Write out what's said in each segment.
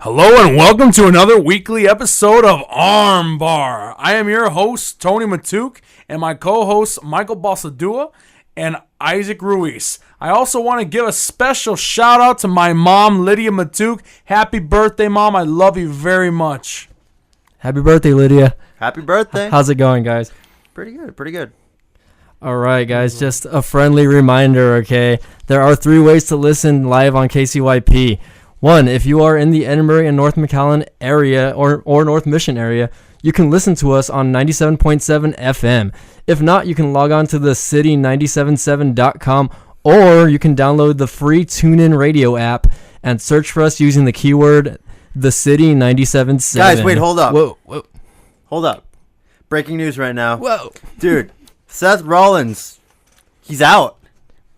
Hello and welcome to another weekly episode of ARMBAR. I am your host, Tony Matuk, and my co-hosts, Michael Balsadua and Isaac Ruiz. I also want to give a special shout out to my mom, Lydia Matuk. Happy birthday, Mom. I love you very much. Happy birthday, Lydia. Happy birthday. How's it going, guys? Pretty good. All right, guys, just a friendly reminder, okay? There are 3 ways to listen live on KCYP. 1, if you are in the Edinburgh and North McAllen area or North Mission area, you can listen to us on 97.7 FM. If not, you can log on to the city977.com or you can download the free TuneIn Radio app and search for us using the keyword the city 97.7. Guys, wait, hold up. Whoa. Hold up. Breaking news right now. Whoa. Dude, Seth Rollins, he's out.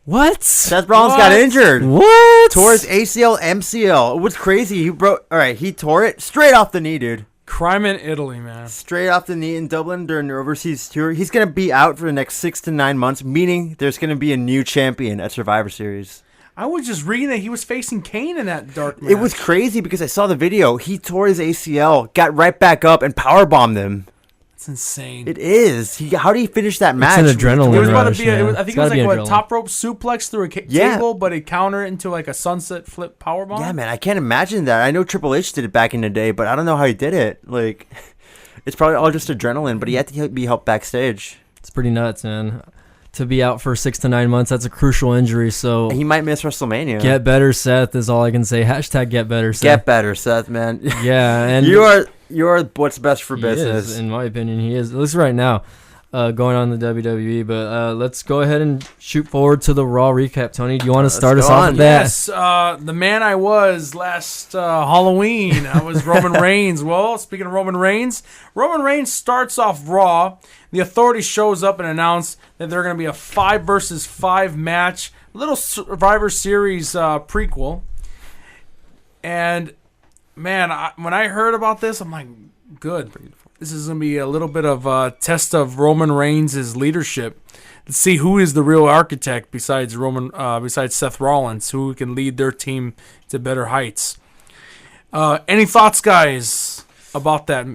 What? Seth Rollins got injured. What? Tore his ACL, MCL. It was crazy. He tore it straight off the knee, dude. Crime in Italy, man. Straight off the knee in Dublin during their overseas tour. He's going to be out for the next 6 to 9 months, meaning there's going to be a new champion at Survivor Series. I was just reading that he was facing Kane in that dark match. It was crazy because I saw the video. He tore his ACL, got right back up, and powerbombed him. It's insane. It is. How did he finish that match? It's an adrenaline It was about to rush, be. man. I think It's it was gotta like be a adrenaline. top rope suplex through a table, but it countered it into like a sunset flip powerbomb. Yeah, man, I can't imagine that. I know Triple H did it back in the day, but I don't know how he did it. Like, it's probably all just adrenaline, but he had to be helped backstage. It's pretty nuts, man. To be out for 6 to 9 months, that's a crucial injury. So He might miss WrestleMania. get better, Seth, is all I can say. Hashtag get better, Seth. Get better, Seth, man. Yeah, and you are what's best for he business. is, in my opinion, he is. At least right now, going on the WWE. But let's go ahead and shoot forward to the Raw recap. Tony, do you want to start us off with that? Yes, the man I was last Halloween. I was Roman Reigns. Well, speaking of Roman Reigns starts off Raw. The Authority shows up and announce that they're going to be a 5 versus 5 match, a little Survivor Series prequel. And man, when I heard about this, I'm like, good. This is going to be a little bit of a test of Roman Reigns' leadership. Let's see who is the real architect besides Seth Rollins, who can lead their team to better heights. Any thoughts, guys, about that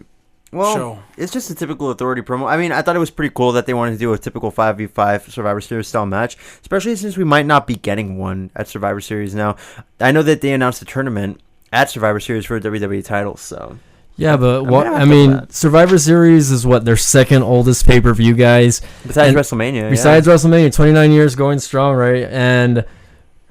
show? It's just a typical Authority promo. I mean, I thought it was pretty cool that they wanted to do a typical 5v5 Survivor Series style match, especially since we might not be getting one at Survivor Series now. I know that they announced a tournament at Survivor Series for WWE titles, so... Yeah, but Survivor Series is their second oldest pay-per-view, guys. Besides WrestleMania. WrestleMania, 29 years going strong, right? And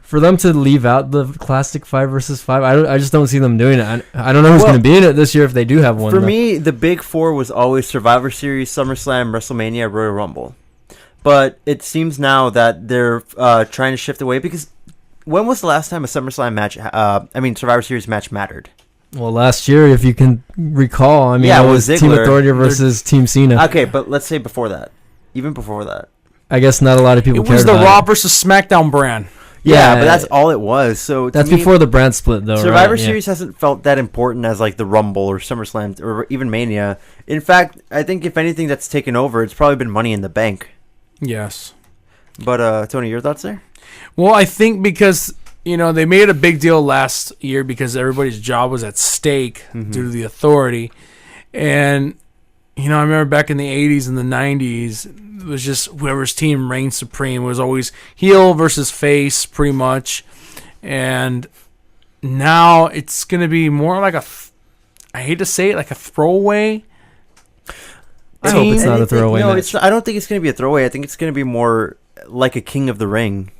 for them to leave out the classic 5 versus 5, I just don't see them doing it. I don't know who's going to be in it this year if they do have one. For me, the big 4 was always Survivor Series, SummerSlam, WrestleMania, Royal Rumble. But it seems now that they're trying to shift away because when was the last time a SummerSlam match, Survivor Series match mattered? Well, last year, if you can recall, it was Team Authority versus Team Cena. Okay, but let's say before that. Even before that. I guess not a lot of people cared about it. It was the Raw versus SmackDown brand. Yeah, but that's all it was. So that's before the brand split, though, Survivor Series hasn't felt that important as like the Rumble or SummerSlam or even Mania. In fact, I think if anything that's taken over, it's probably been Money in the Bank. Yes. But, Tony, your thoughts there? Well, I think because... they made a big deal last year because everybody's job was at stake due to the Authority. And, I remember back in the 80s and the 90s, it was just whoever's team reigned supreme. It was always heel versus face, pretty much. And now it's going to be more like I hate to say it, like a throwaway. I hope it's not a throwaway match. I don't think it's going to be a throwaway. I think it's going to be more like a King of the Ring.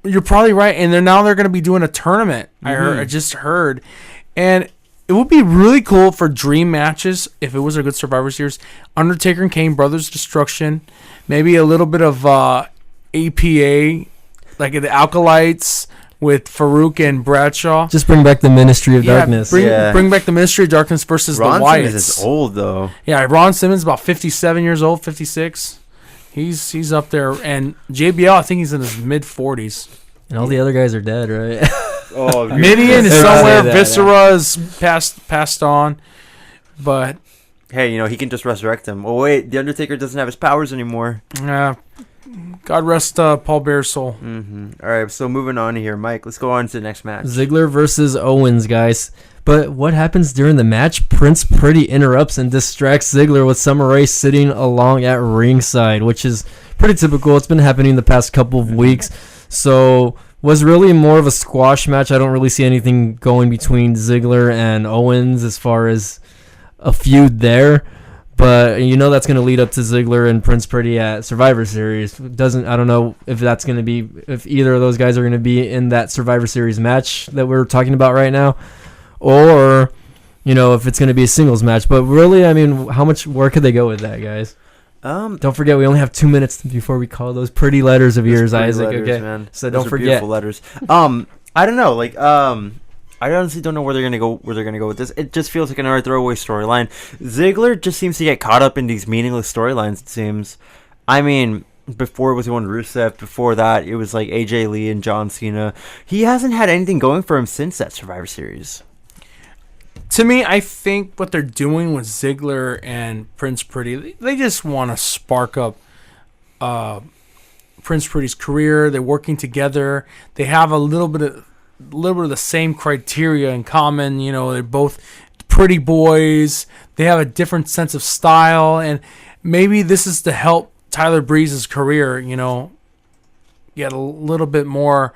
You're probably right, and they're going to be doing a tournament. I just heard, and it would be really cool for dream matches if it was a good Survivor Series. Undertaker and Kane, Brothers Destruction, maybe a little bit of APA, like the Alkalites with Farouk and Bradshaw. Just bring back the Ministry of Darkness. Bring back the Ministry of Darkness versus Ron the Wyatts. Simmons is old though. Yeah, Ron Simmons about 57 years old, 56. He's up there, and JBL, I think he's in his mid-40s. And all the other guys are dead, right? Midian is somewhere. Viscera is passed on, but hey, he can just resurrect him. Oh wait, the Undertaker doesn't have his powers anymore. God rest Paul Bear's soul. All right, so moving on here, Mike. Let's go on to the next match. Ziggler versus Owens, guys. But what happens during the match? Prince Pretty interrupts and distracts Ziggler with Summer Rae sitting along at ringside, which is pretty typical. It's been happening the past couple of weeks. So was really more of a squash match. I don't really see anything going between Ziggler and Owens as far as a feud there. But that's going to lead up to Ziggler and Prince Pretty at Survivor Series. I don't know if that's going to be, if either of those guys are going to be in that Survivor Series match that we're talking about right now, or if it's going to be a singles match. But really, I mean, where could they go with that, guys? Don't forget, we only have 2 minutes before we call those pretty letters of yours, Isaac. Letters, okay, man. So those don't forget. Beautiful letters. I don't know, I honestly don't know where they're gonna go with this. It just feels like another throwaway storyline. Ziggler just seems to get caught up in these meaningless storylines, it seems. I mean, before it was one Rusev, before that it was like AJ Lee and John Cena. He hasn't had anything going for him since that Survivor Series. To me, I think what they're doing with Ziggler and Prince Pretty, they just want to spark up Prince Pretty's career. They're working together. They have a little bit of the same criteria in common. They're both pretty boys. They have a different sense of style, and maybe this is to help Tyler Breeze's career, get a little bit more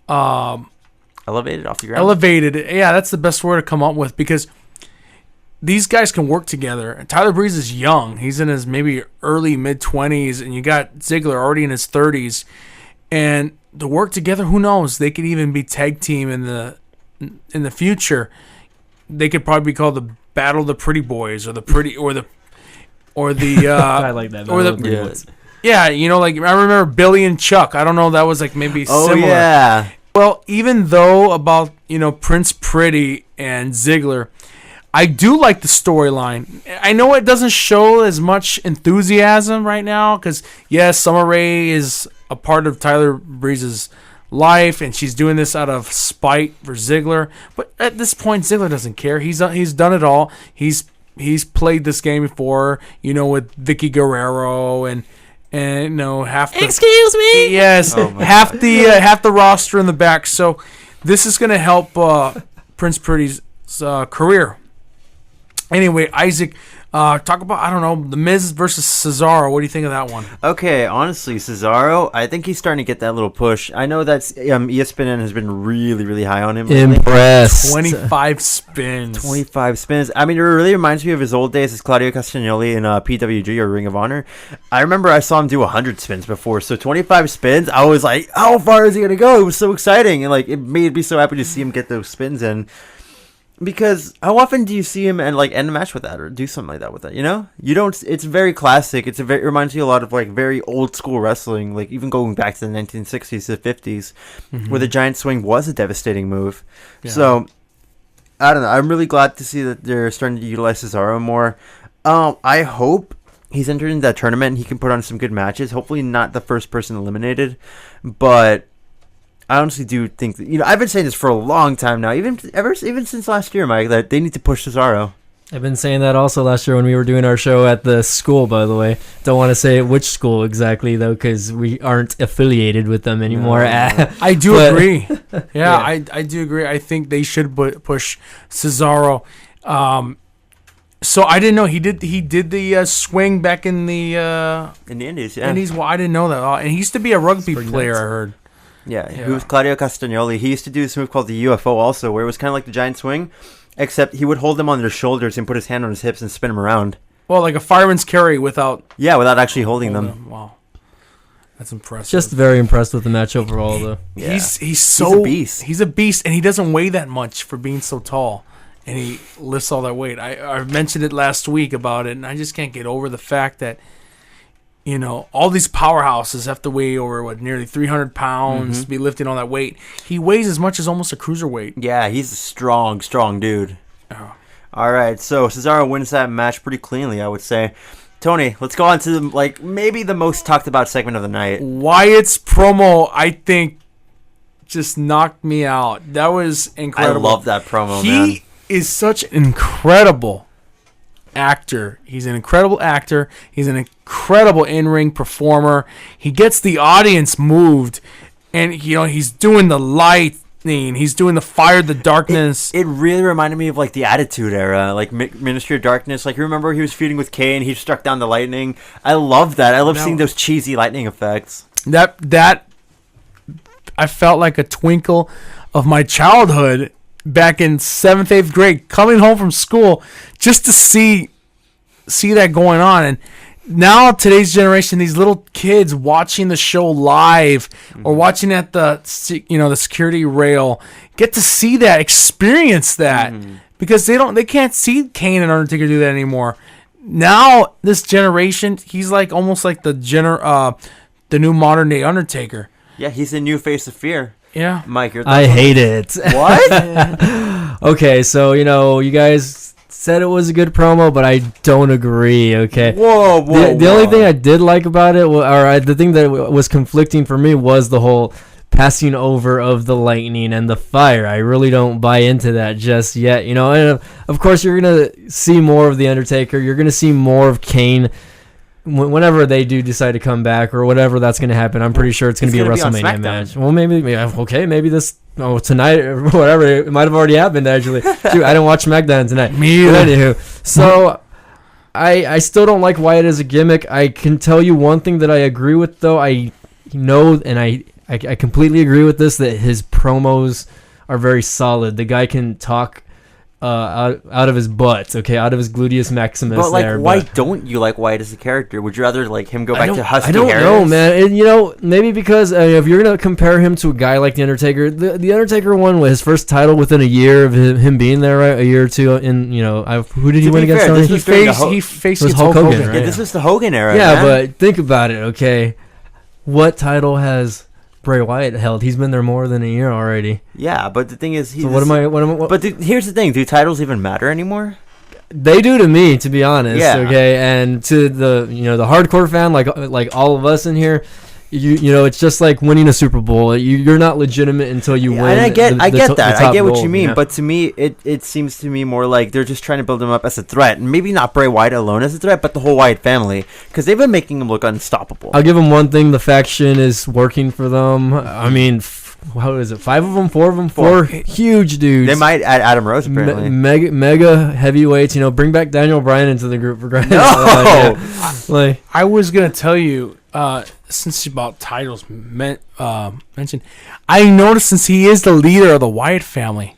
elevated off the ground. Elevated, yeah, that's the best word to come up with, because these guys can work together. Tyler Breeze is young. He's in his maybe early mid-20s, and you got Ziggler already in his 30s, and to work together, who knows? They could even be tag team in the future. They could probably be called the Battle of the Pretty Boys, or the I like that. Or the yeah. Yeah, like I remember Billy and Chuck. I don't know, that was like maybe similar. Oh yeah. Well, even though about Prince Pretty and Ziggler, I do like the storyline. I know it doesn't show as much enthusiasm right now because yes, Summer Rae is a part of Tyler Breeze's life, and she's doing this out of spite for Ziggler. But at this point, Ziggler doesn't care. He's done it all. He's played this game before, with Vicky Guerrero and half the, excuse me. Yes, half the roster in the back. So this is going to help Prince Pretty's career. Anyway, Isaac, talk about, I don't know, The Miz versus Cesaro. What do you think of that one? Okay, honestly, Cesaro, I think he's starting to get that little push. I know that ESPN has been really, really high on him. Impressed. 25 spins. 25 spins. I mean, it really reminds me of his old days as Claudio Castagnoli in PWG or Ring of Honor. I remember I saw him do 100 spins before, so 25 spins, I was like, how far is he going to go? It was so exciting, and it made me so happy to see him get those spins in. Because how often do you see him end a match with that or do something like that with it? You don't. It's very classic. It reminds me a lot of very old school wrestling, even going back to the 1960s to 50s, where the giant swing was a devastating move. Yeah. So I don't know. I'm really glad to see that they're starting to utilize Cesaro more. I hope he's entered into that tournament and he can put on some good matches. Hopefully not the first person eliminated, but I honestly do think that, I've been saying this for a long time now, even since last year, Mike, that they need to push Cesaro. I've been saying that also last year when we were doing our show at the school, by the way. Don't want to say which school exactly, though, because we aren't affiliated with them anymore. No. I do agree. Yeah, I do agree. I think they should push Cesaro. So I didn't know he did the swing back in the Indies. Yeah. Indies. Well, I didn't know that. And he used to be a rugby player, nuts. I heard. Yeah, he was Claudio Castagnoli. He used to do this move called the UFO also, where it was kind of like the giant swing, except he would hold them on their shoulders and put his hand on his hips and spin them around. Well, like a fireman's carry without... Yeah, without actually holding them. Wow. That's impressive. Just very impressed with the match overall, though. Yeah. He's a beast. He's a beast, and he doesn't weigh that much for being so tall, and he lifts all that weight. I mentioned it last week about it, and I just can't get over the fact that all these powerhouses have to weigh over, nearly 300 pounds to be lifting all that weight. He weighs as much as almost a cruiserweight. Yeah, he's a strong dude. Oh. All right, so Cesaro wins that match pretty cleanly, I would say. Tony, let's go on to maybe the most talked about segment of the night. Wyatt's promo, I think, just knocked me out. That was incredible. I love that promo, man. He is such an incredible actor. He's an incredible actor. He's an incredible in-ring performer. He gets the audience moved, and he's doing the light, lightning. He's doing the fire, the darkness. It really reminded me of like the Attitude Era, like Ministry of Darkness. Like you remember he was feuding with Kane, he struck down the lightning. I love that. I love seeing those cheesy lightning effects. That I felt like a twinkle of my childhood back in 7th, 8th grade, coming home from school just to see that going on. And now today's generation, these little kids watching the show live or watching at the security rail, get to see that, experience that, because they can't see Kane and Undertaker do that anymore. Now this generation, he's like almost like the new modern day Undertaker. Yeah, he's the new face of fear. Yeah, Mike, I hate it. What? Okay, so you guys said it was a good promo, but I don't agree. Okay. Whoa. The only thing I did like about it, the thing that was conflicting for me, was the whole passing over of the lightning and the fire. I really don't buy into that just yet. And of course you're gonna see more of the Undertaker. You're gonna see more of Kane whenever they do decide to come back or whatever that's going to happen. I'm pretty sure it's going to be a WrestleMania match. Well, maybe this tonight or whatever. It might have already happened actually. Dude, I didn't watch SmackDown tonight. Me either. But anywho, so I still don't like Wyatt as a gimmick. I can tell you one thing that I agree with though. I know and I completely agree with this, that his promos are very solid. The guy can talk out of his butt, out of his gluteus maximus. But why don't you like Wyatt as a character? Would you rather like him go back to Husky Harris? I don't know, man. And, maybe because if you're gonna compare him to a guy like the Undertaker, the Undertaker won his first title within a year of him being there, right? A year or two. In who did he win against? He faced Hulk Hogan. Right? Yeah, this was the Hogan era. Yeah, man. But think about it. Okay, what title has Bray Wyatt held? He's been there more than a year already. Yeah, but the thing is, here's the thing: do titles even matter anymore? They do to me, to be honest. Yeah. Okay, and to the the hardcore fan, like all of us in here, it's just like winning a Super Bowl. You're not legitimate until you win. And I get that. I get what gold, you mean, but to me, it seems to me more like they're just trying to build him up as a threat, and maybe not Bray Wyatt alone as a threat, but the whole Wyatt family, because they've been making him look unstoppable. I'll give them one thing: the faction is working for them. I mean, how is it? 5 of them, 4 of them, 4 huge dudes. They might add Adam Rose apparently. Mega heavyweights. Bring back Daniel Bryan into the group for Christ's sake. I was gonna tell you. Since about titles mentioned, I noticed since he is the leader of the Wyatt family,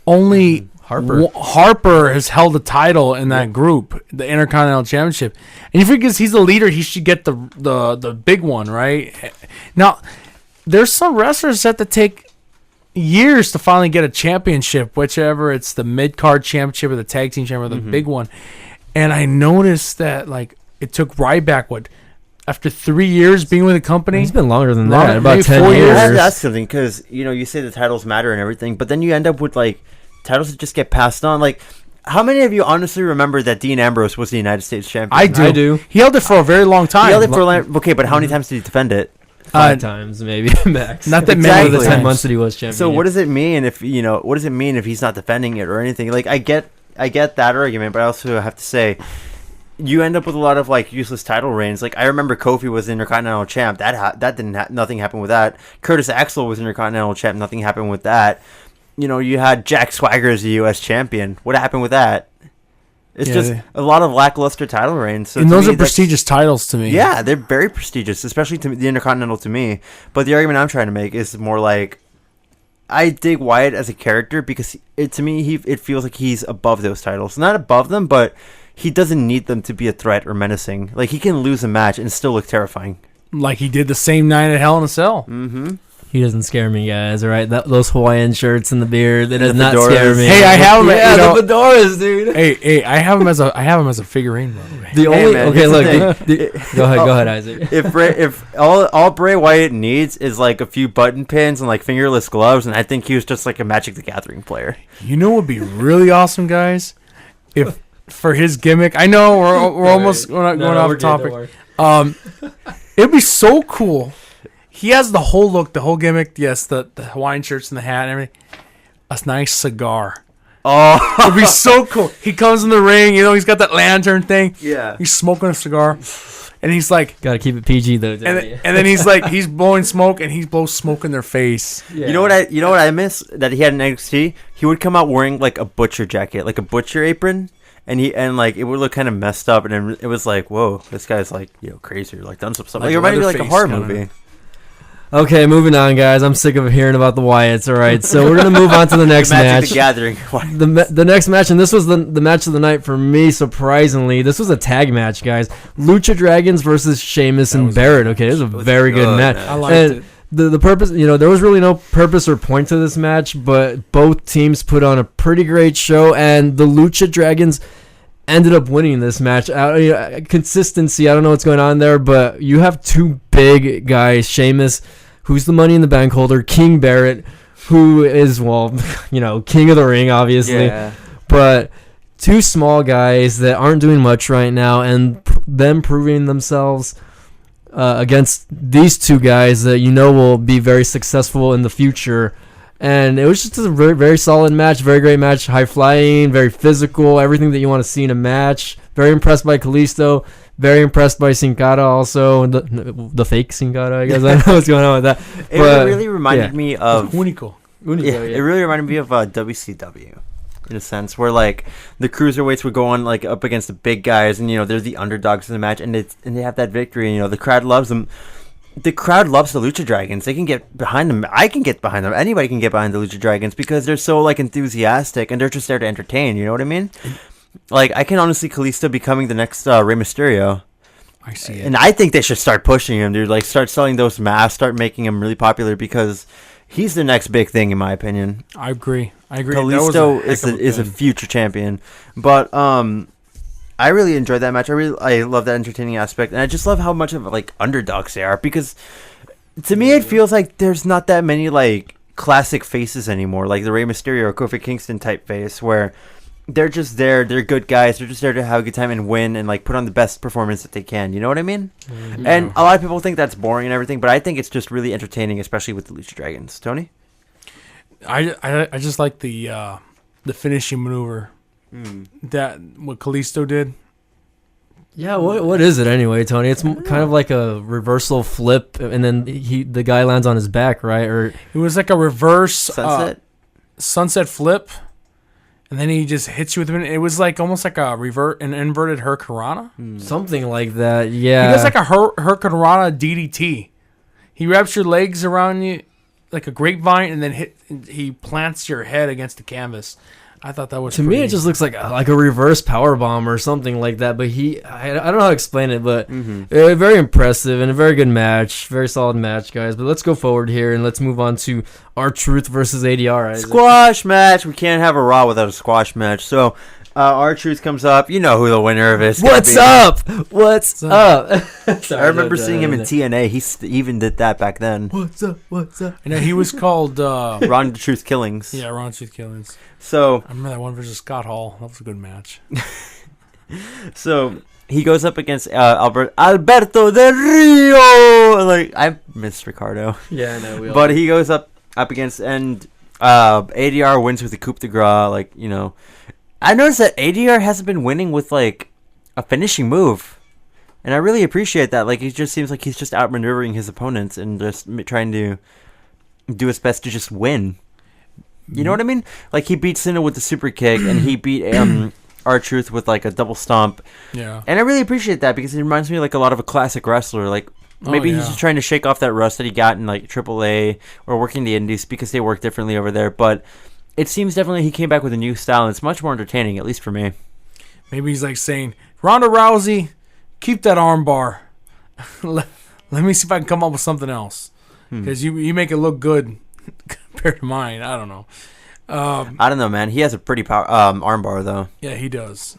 only Harper has held the title in that group, the Intercontinental Championship. And you figure he's the leader, he should get the big one, right? Now, there's some wrestlers that have to take years to finally get a championship, whichever it's the mid-card championship or the tag team championship or the big one. And I noticed that it took Ryback, after 3 years being with the company? He's been longer than that, about 10 4 years. That's something, because, you say the titles matter and everything, but then you end up with, titles that just get passed on. How many of you honestly remember that Dean Ambrose was the United States champion? I do. He held it for a very long time. He held it for okay, but how many times did he defend it? 5 times, maybe, max. Not that many of the 10 months that he was champion. So what does it mean if, what does it mean if he's not defending it or anything? I get that argument, but I also have to say, you end up with a lot of useless title reigns. I remember Kofi was Intercontinental champ. That didn't nothing happened with that. Curtis Axel was Intercontinental champ. Nothing happened with that. You had Jack Swagger as the U.S. champion. What happened with that? It's just a lot of lackluster title reigns. So and those are prestigious titles to me. Yeah, they're very prestigious, especially to the Intercontinental to me. But the argument I'm trying to make is more I dig Wyatt as a character because it feels like he's above those titles. Not above them, but he doesn't need them to be a threat or menacing. He can lose a match and still look terrifying. Like he did the same night at Hell in a Cell. Mm-hmm. He doesn't scare me, guys. All right, those Hawaiian shirts and the beard, that does not scare me. Hey, I have him. The fedoras, dude. Hey, I have him as a figurine. By the way. The only okay, look. Go ahead, Isaac. If all Bray Wyatt needs is a few button pins and fingerless gloves, and I think he was just a Magic the Gathering player. You know what would be really awesome, guys? If for his gimmick, I know we're almost going off topic. It'd be so cool. He has the whole look, the whole gimmick. Yes, the Hawaiian shirts and the hat and everything. A nice cigar. Oh, it'd be so cool. He comes in the ring, he's got that lantern thing. Yeah. He's smoking a cigar. and he's like, Gotta keep it PG though. and then he's like, he's blowing smoke, and he blows smoke in their face. Yeah. You know what I miss that he had in NXT? He would come out wearing like a butcher jacket, like a butcher apron, and it would look kind of messed up, and then it was like, whoa, this guy's like, crazy, or like done some stuff. Like, it reminded me of like a horror movie. Okay, moving on, guys. I'm sick of hearing about the Wyatts. All right, so we're gonna move on to the next match. The Gathering. The next match, and this was the match of the night for me. Surprisingly, this was a tag match, guys. Lucha Dragons versus Sheamus and Barrett. Okay, this was a very good match. I liked it. The purpose, there was really no purpose or point to this match, but both teams put on a pretty great show, and the Lucha Dragons ended up winning this match. Consistency, I don't know what's going on there, but you have two big guys, Sheamus, who's the Money in the Bank holder, King Barrett, who is, king of the ring, obviously. Yeah. But two small guys that aren't doing much right now, and them proving themselves against these two guys that will be very successful in the future. And it was just a very, very solid match, very great match, high flying, very physical, everything that you want to see in a match. Very impressed by Kalisto, very impressed by Sin Cara also, the fake Sin Cara, I guess. I don't know what's going on with that. It really reminded me of Unico. It really reminded me of WCW. In a sense, where like the cruiserweights would go on like up against the big guys, and they're the underdogs in the match, and they have that victory. And, the crowd loves them. The crowd loves the Lucha Dragons. They can get behind them. I can get behind them. Anybody can get behind the Lucha Dragons because they're so like enthusiastic, and they're just there to entertain. You know what I mean? Like, I can honestly Kalisto becoming the next Rey Mysterio. I see it. And I think they should start pushing him, dude. Like, start selling those masks, start making him really popular, because he's the next big thing, in my opinion. I agree. Kalisto is a future champion. But I really enjoyed that match. I love that entertaining aspect, and I just love how much of like underdogs they are, because to me it feels like there's not that many like classic faces anymore, like the Rey Mysterio or Kofi Kingston type face, where they're just there, they're good guys, they're just there to have a good time and win and like put on the best performance that they can. You know what I mean? Mm-hmm. And a lot of people think that's boring and everything, but I think it's just really entertaining, especially with the Lucha Dragons. Tony? I just like the finishing maneuver that what Kalisto did. Yeah, what is it anyway, Tony? It's kind of like a reversal flip, and then the guy lands on his back, right? Or it was like a reverse sunset flip, and then he just hits you with it. It was like almost like an inverted Hurricanrana, something like that. Yeah, he does like a Hurricanrana DDT. He wraps your legs around you like a grapevine, and then he plants your head against the canvas. I thought that was to me. It just looks like a reverse power bomb or something like that. But I don't know how to explain it. But very impressive and a very good match, very solid match, guys. But let's go forward here and let's move on to R-Truth versus ADR. Isaac. Squash match. We can't have a Raw without a squash match. So R-Truth comes up. You know who the winner of it is. What's up? What's up? Sorry, I remember seeing him in TNA. He even did that back then. What's up? And he was called Ron the Truth Killings. Yeah, Ron the Truth Killings. So I remember that one versus Scott Hall. That was a good match. So he goes up against Alberto Del Rio. Like, I miss Ricardo. Yeah, I know. But he goes up against, and ADR wins with the coup de grace. Like, I noticed that ADR hasn't been winning with like a finishing move, and I really appreciate that. Like, he just seems like he's just outmaneuvering his opponents and just trying to do his best to just win. You know what I mean? Like, he beat Cena with the super kick, and he beat R-Truth with like a double stomp. Yeah. And I really appreciate that, because it reminds me like a lot of a classic wrestler. Like, maybe he's just trying to shake off that rust that he got in like AAA or working the indies, because they work differently over there. But it seems definitely he came back with a new style, and it's much more entertaining, at least for me. Maybe he's like saying, Ronda Rousey, keep that armbar. Let me see if I can come up with something else. Because you make it look good compared to mine. I don't know. I don't know, man. He has a pretty armbar, though. Yeah, he does.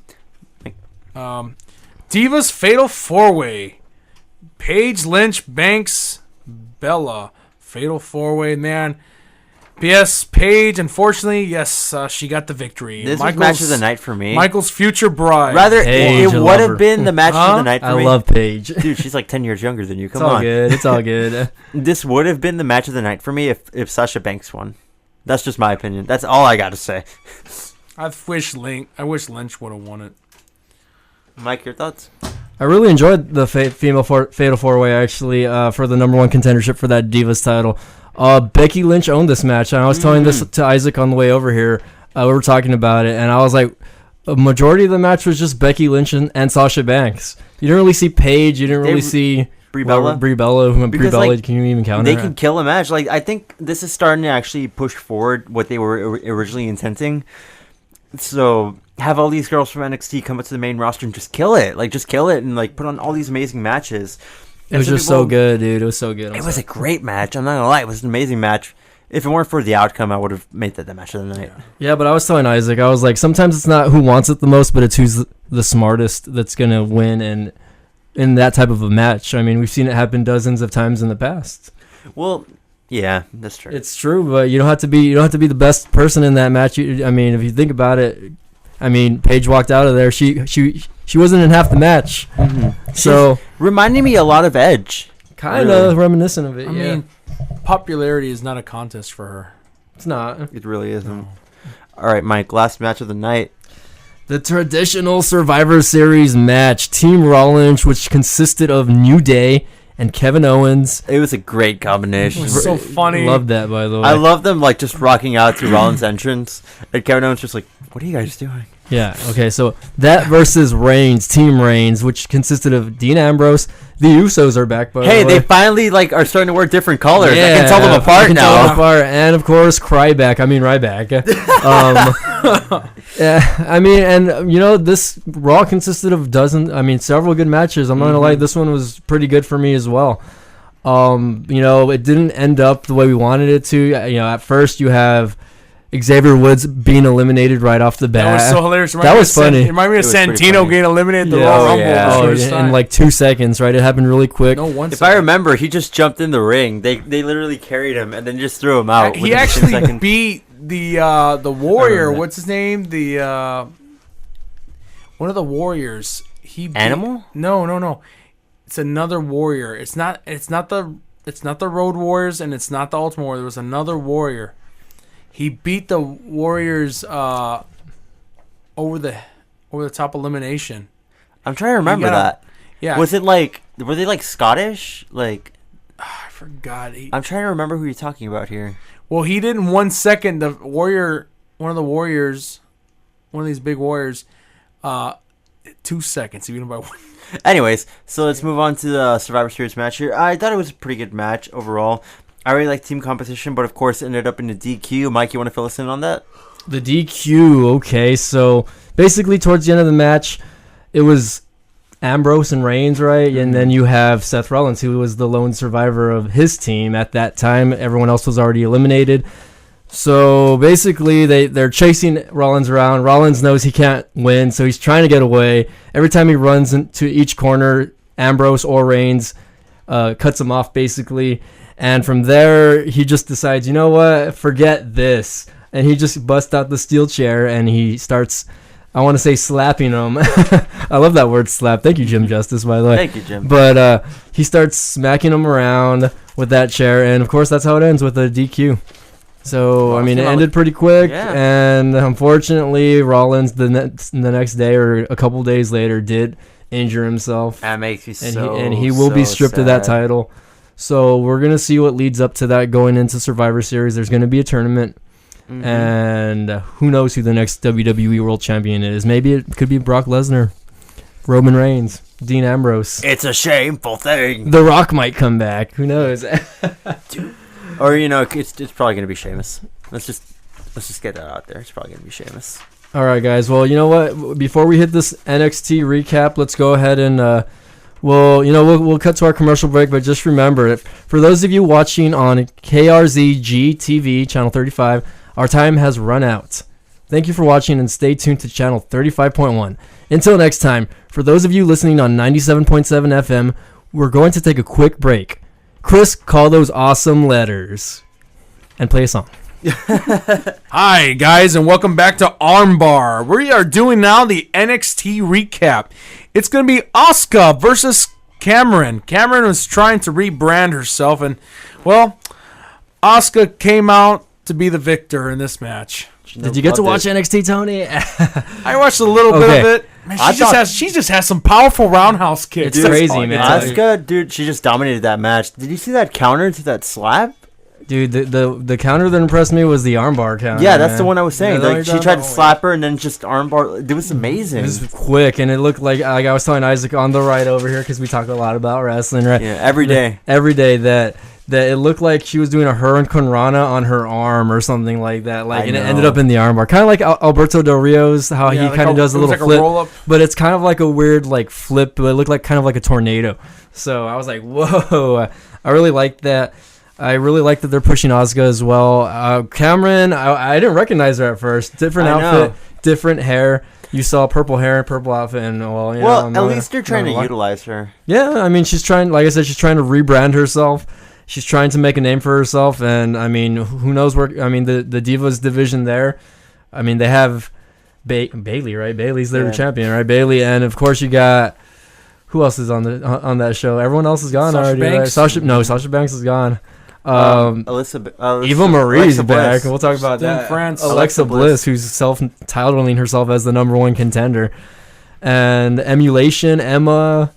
Divas Fatal 4-Way. Paige, Lynch, Banks, Bella. Fatal 4-Way, man. Yes, Paige, unfortunately, she got the victory. This was match of the night for me. Michael's future bride. Rather, Paige, it would have been the match of the night for me. I love Paige. Dude, she's like 10 years younger than you. Come on. It's all good. This would have been the match of the night for me if Sasha Banks won. That's just my opinion. That's all I got to say. I wish Lynch would have won it. Mike, your thoughts? I really enjoyed the female Fatal 4-Way, actually, for the number 1 contendership for that Divas title. Becky Lynch owned this match, and I was telling this to Isaac on the way over here. We were talking about it, and I was like, a majority of the match was just Becky Lynch and Sasha Banks. You didn't really see Paige. You didn't really see Brie Bella. Brie Bella, can you even count They her? can kill a match. Like, I think this is starting to actually push forward what they were originally intending. So have all these girls from NXT come up to the main roster and just kill it. Like, just kill it and, like, put on all these amazing matches. It was just so good, dude. It was so good. It was a great match. I'm not going to lie. It was an amazing match. If it weren't for the outcome, I would have made that the match of the night. Yeah, but I was telling Isaac, I was like, sometimes it's not who wants it the most, but it's who's the smartest that's going to win and in that type of a match. I mean, we've seen it happen dozens of times in the past. Well, yeah, that's true. It's true, but you don't have to be the best person in that match. I mean, if you think about it, I mean, Paige walked out of there. She wasn't in half the match. Mm-hmm. So reminding me a lot of Edge. Kind of reminiscent of it. I mean, popularity is not a contest for her. It's not. It really isn't. No. All right, Mike, last match of the night. The traditional Survivor Series match. Team Rollins, which consisted of New Day and Kevin Owens. It was a great combination. It was so funny. Love that, by the way. I love them, like, just rocking out to Rollins' entrance. And Kevin Owens just like, what are you guys doing? Yeah, okay, so that versus Reigns, Team Reigns, which consisted of Dean Ambrose. The Usos are back, by the way. Hey, they finally, like, are starting to wear different colors. Yeah, I can tell them apart now. And, of course, Ryback. Yeah, I mean, and, you know, this Raw consisted of several good matches. I'm not going to lie, this one was pretty good for me as well. You know, it didn't end up the way we wanted it to. You know, at first you have Xavier Woods being eliminated right off the bat. That was so hilarious. That was funny. It reminded me of Santino getting eliminated at the Royal Rumble. In like 2 seconds, right? It happened really quick. No, 1 If second. I remember, he just jumped in the ring. They literally carried him and then just threw him out. He actually beat the Warrior. What's his name? One of the Warriors. He beat, Animal? No. It's another Warrior. It's not the Road Warriors and it's not the Ultimate Warrior. There was another Warrior. He beat the Warriors over the top elimination. I'm trying to remember that. Yeah. Was it like, were they like Scottish? Like, I forgot. I'm trying to remember who you're talking about here. Well, he did in 1 second. The Warrior, one of the Warriors, one of these big Warriors, 2 seconds. He beat him by 1. Anyways, so let's move on to the Survivor Series match here. I thought it was a pretty good match overall. I really like team competition, but of course it ended up in the DQ. Mike, you want to fill us in on that? The DQ, okay. So basically towards the end of the match, it was Ambrose and Reigns, right? Mm-hmm. And then you have Seth Rollins, who was the lone survivor of his team at that time. Everyone else was already eliminated. So basically they're chasing Rollins around. Rollins knows he can't win, so he's trying to get away. Every time he runs into each corner, Ambrose or Reigns cuts him off basically. And from there, he just decides, you know what, forget this. And he just busts out the steel chair and he starts, I want to say, slapping him. I love that word, slap. Thank you, Jim Justice, by the way. Thank you, Jim. But he starts smacking him around with that chair. And, of course, that's how it ends, with a DQ. So, I mean, it ended pretty quick. Yeah. And, unfortunately, Rollins the next day or a couple days later did injure himself. That makes me and he will be stripped of that title. So we're going to see what leads up to that going into Survivor Series. There's going to be a tournament. Mm-hmm. And who knows who the next WWE World Champion is. Maybe it could be Brock Lesnar, Roman Reigns, Dean Ambrose. It's a shameful thing. The Rock might come back. Who knows? Or, you know, it's probably going to be Sheamus. Let's just get that out there. It's probably going to be Sheamus. All right, guys. Well, you know what? Before we hit this NXT recap, let's go ahead and... We'll cut to our commercial break, but just remember, for those of you watching on KRZG TV, Channel 35, our time has run out. Thank you for watching, and stay tuned to Channel 35.1. Until next time, for those of you listening on 97.7 FM, we're going to take a quick break. Chris, call those awesome letters and play a song. Hi, guys, and welcome back to ARMBAR. We are doing now the NXT recap. It's going to be Asuka versus Cameron. Cameron was trying to rebrand herself, and, well, Asuka came out to be the victor in this match. Did you get to watch NXT, Tony? I watched a little bit of it. Man, she just has some powerful roundhouse kicks. It's crazy, man. Asuka, dude, she just dominated that match. Did you see that counter to that slap? Dude, the counter that impressed me was the armbar counter. Yeah, that's the one I was saying. Yeah, Like she tried to slap her and then just armbar. It was amazing. It was quick, and it looked like I was telling Isaac on the right over here because we talk a lot about wrestling, right? Yeah, every day. Every day that it looked like she was doing a Hurricane Rana on her arm or something like that. Like, and it ended up in the armbar, kind of like Alberto Del Rio's, how he kind of does a little flip, roll-up. but it's kind of like a weird like flip, but it looked like kind of like a tornado. So I was like, whoa! I really liked that. I really like that they're pushing Asuka as well. Cameron, I didn't recognize her at first. Different outfit, different hair. You saw purple hair, purple outfit, and at least they're trying to utilize her. Yeah, I mean, she's trying. Like I said, she's trying to rebrand herself. She's trying to make a name for herself, and I mean, who knows where? I mean, the Divas division there. I mean, they have Bailey, right? Bailey's their champion, right? Bailey, and of course you got who else is on that show? Everyone else is gone Sasha already. Banks. Right? Sasha Banks is gone. Alyssa Eva Marie's Alexa back. Bliss. We'll talk about Still in that. France. Alexa Bliss, who's self-titling herself as the #1 contender, and Emulation, Emma,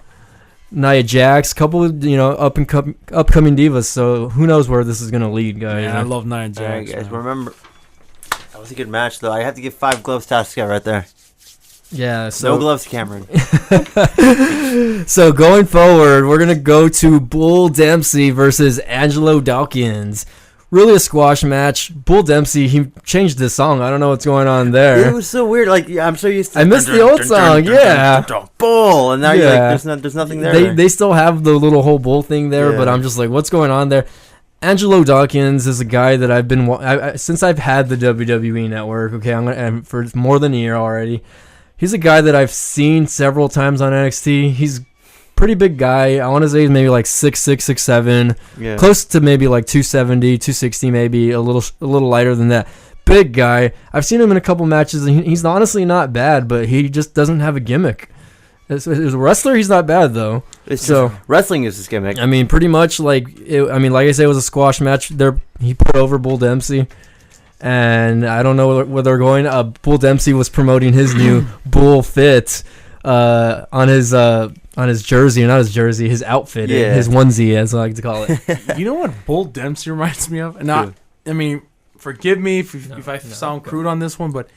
Nia Jax, couple of upcoming divas. So who knows where this is gonna lead, guys? Yeah, I love Nia Jax. All right, guys, remember that was a good match, though. I have to give 5 gloves to Asuka right there. Yeah, so No gloves to Cameron. So going forward, we're gonna go to Bull Dempsey versus Angelo Dawkins. Really a squash match. Bull Dempsey, he changed his song. I don't know what's going on there. It was so weird. Like I'm so used to. I missed the old song. Yeah. Bull, and now you're like, there's nothing there. They still have the little whole bull thing there, Yeah. but I'm just like, what's going on there? Angelo Dawkins is a guy that I've been since I've had the WWE Network. Okay, and for more than a year already. He's a guy that I've seen several times on NXT. He's pretty big guy. I want to say he's maybe like 6'6", 6'7", close to maybe like 270, 260, maybe a little lighter than that. Big guy. I've seen him in a couple matches, and he's honestly not bad, but he just doesn't have a gimmick. As a wrestler, he's not bad though. Wrestling is his gimmick. I mean, pretty much like I say, it was a squash match. He put over Bull Dempsey. And I don't know where they're going. Bull Dempsey was promoting his new Bull Fit on his jersey, not his jersey, his outfit, his onesie, as I like to call it. You know what Bull Dempsey reminds me of? I mean, forgive me if I sound crude on this one, but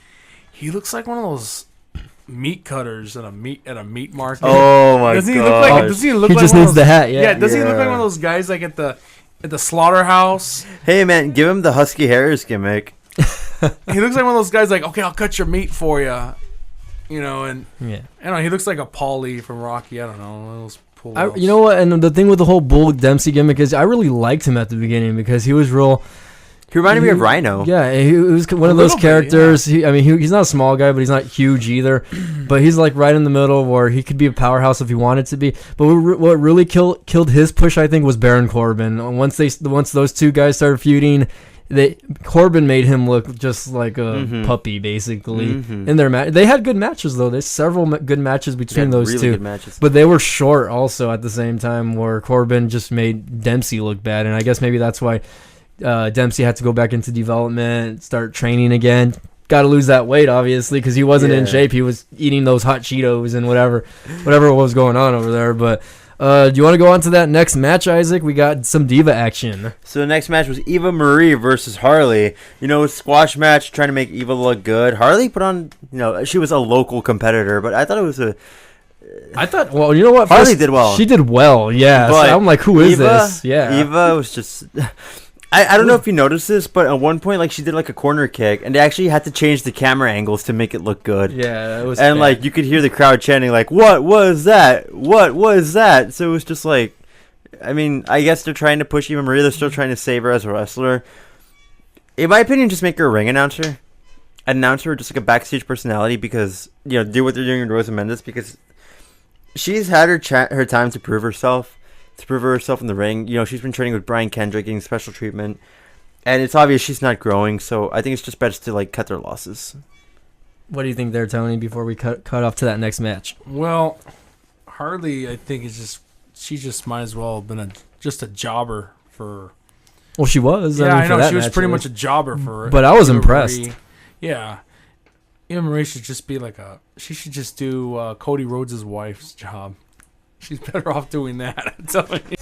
he looks like one of those meat cutters at a meat market. Oh my god! Does he look like just needs the hat? Yeah. Does he look like one of those guys like at the slaughterhouse? Hey man, give him the Husky Harris gimmick. He looks like one of those guys like, okay, I'll cut your meat for you. You know, and yeah. I don't know, he looks like a Paulie from Rocky. I don't know. Those you know what? And the thing with the whole Bull Dempsey gimmick is I really liked him at the beginning because he was real. He reminded me of Rhino. Yeah, he was one of those characters. Bit, yeah. He's not a small guy, but he's not huge either. But he's like right in the middle where he could be a powerhouse if he wanted to be. But what really killed his push, I think, was Baron Corbin. Once those two guys started feuding, Corbin made him look just like a puppy, basically. In their match, they had good matches though. There's several good matches between those really two. Good matches. But they were short also at the same time, where Corbin just made Dempsey look bad, and I guess maybe that's why. Dempsey had to go back into development, start training again. Got to lose that weight, obviously, because he wasn't in shape. He was eating those hot Cheetos and whatever was going on over there. But do you want to go on to that next match, Isaac? We got some diva action. So the next match was Eva Marie versus Harley. Squash match, trying to make Eva look good. Harley put on, she was a local competitor, but I thought it was well, you know what? Harley did well. She did well, yeah. So I'm like, who is this? Yeah. Eva was just... I don't know if you noticed this, but at one point, she did a corner kick, and they actually had to change the camera angles to make it look good. Yeah, it was. And bad. you could hear the crowd chanting, "What was that? What was that?" So it was just I guess they're trying to push Eva Marie. They're still trying to save her as a wrestler. In my opinion, just make her a ring announcer, just a backstage personality, because do what they're doing with Rosa Mendes, because she's had her time to prove herself. In the ring. She's been training with Brian Kendrick, getting special treatment, and it's obvious she's not growing, so I think it's just best to cut their losses. What do you think there, Tony, before we cut off to that next match? Well, Harley, I think she just might as well have been just a jobber for... Well, she was. Yeah, I know. She was pretty much a jobber for... But I was impressed. Yeah. Eva Marie should just be like she should just do Cody Rhodes' wife's job. She's better off doing that. I'm telling you.